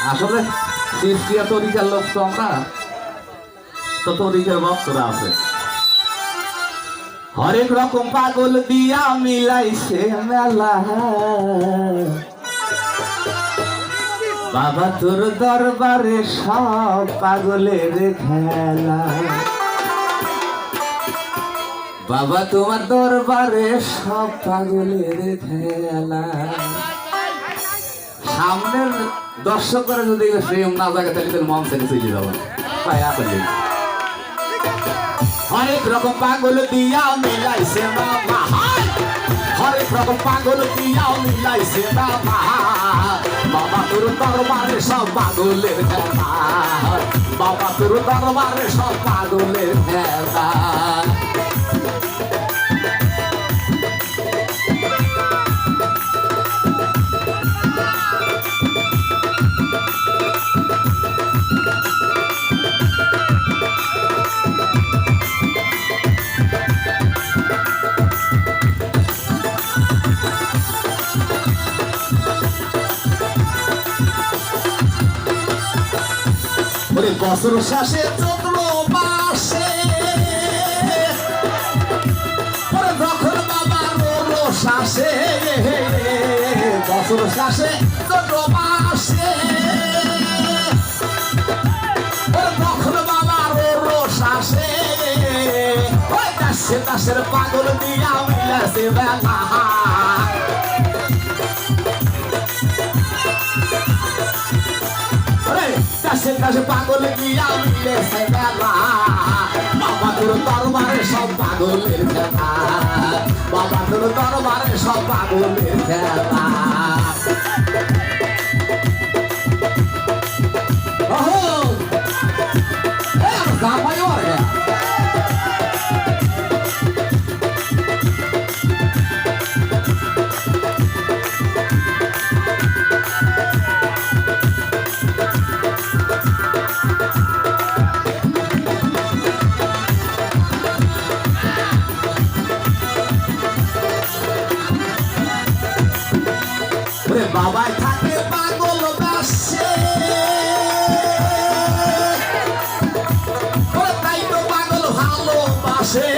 আসলে সৃষ্টিয়া তরিকার লোক তো আমরা তো তরিকার ভক্তরা আছে হরেক রকম পাগল দিয়া মিলাইছে মেলা বাবা তোর দরবারে সব পাগলের খেলা বাবা তোমার দরবারে সব পাগলের খেলা সামনের দর্শকরা যদি প্রেম না জাগে তাহলে মন থেকে চলে যাবে ভাই আসলে হরেক রকম পাগল দিয়া মিলাইছে বাবা হরেক রকম পাগল দিয়া মিলাইছে বাবা বাবা তোর দরবারে সব পাগলের খেলা বাবা তোর দরবারে সব পাগলের খেলা বছর শেষে চন্দ্র মাসে যখন বাবা রোলো শ্বাসে বছর শেষে চন্দ্র মাসে যখন বাবা রোলো শ্বাসে দাসে দাসের পাগল দিয়া মিলেছে বেলা কাছে কাছে পাগল দিয়া মিলেছে বেলা বাবা তোর দরবারে সব পাগলের খেলা বাবা তোর দরবারে সব পাগলের খেলা বাবাই থাকে পাগল বাসে তাই তো পাগল ভালোবাসে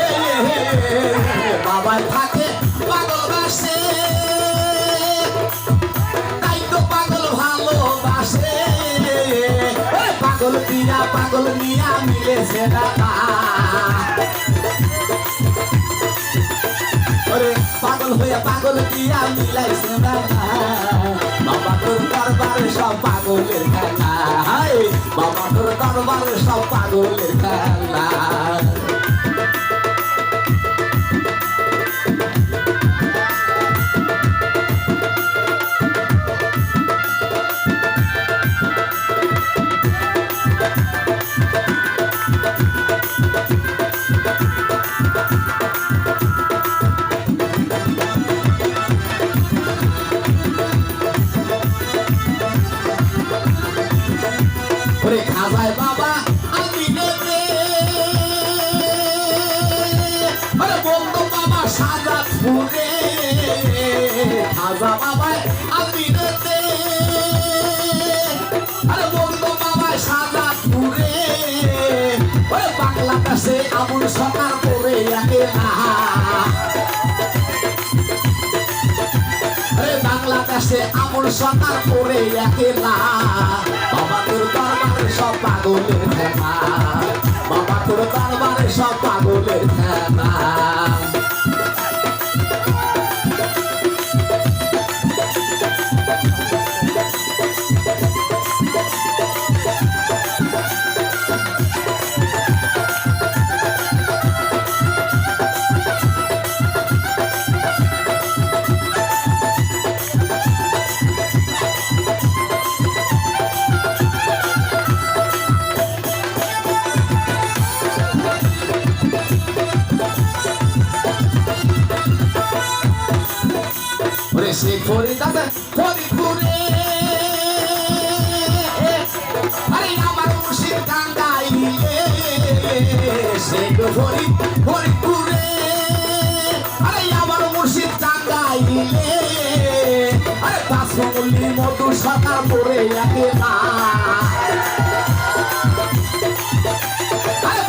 বাবাই থাকে পাগল বাসে তাই তো পাগল ভালোবাসে পাগল মিয়া মিলেছে দাদা পাগল হইয়া পাগল দিয়া মিলাইছে বেলা বাবা তোর দরবারে সব পাগলের খেলা বাবা তোর দরবারে সব পাগলের খেলা খাজায় বাবা আমি নেবে বন্ধু বাবা সাজা ফুরে খাজা বাবায় আমি নেবে বন্ধু বাবা সাজা ফুরে বাংলাদেশে আমুল সরকার করে একে না বাংলাদেশে আমুল সরকার করে একে না বাবা তোর দরবারে সব পাগলের খেলা বাবা তোর দরবারে সব পাগলের খেলা সে ফরিদাতে ফরিদপুরে আরে আমার মুর্শিদ গান গাইলে সে ফরিদপুরে আরে আমার মুর্শিদ গান গাইলে সরকার করে একেলা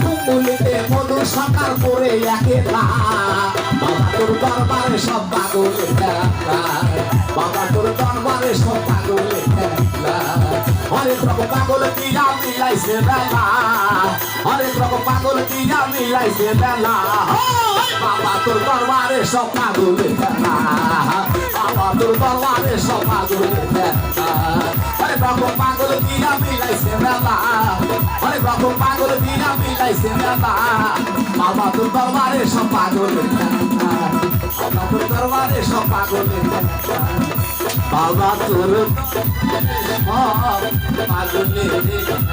তুমুলিতে মধু সরকার করে একেলা বাবা তোর দরবারে সব পাগলের খেলা বাবা তোর দরবারে সব পাগলের খেলা অনেক রকম পাগল দিয়া মিলাইছে বেলা অনেক রকম পাগল দিয়া মিলাইছে বেলা বাবা তোর দরবারে সব পাগলের খেলা বাবা তোর দরবারে সব পাগলের খেলা অনেক রকম পাগল দিয়া মিলাইছে বেলা অনেক রকম পাগল দিয়া মিলাইছে বেলা বাবা তোর দরবারে সব পাগলের খেলা বাবা তোর দরবারে সব পাগলের খেলা বাবা তোর পাগলের খেলা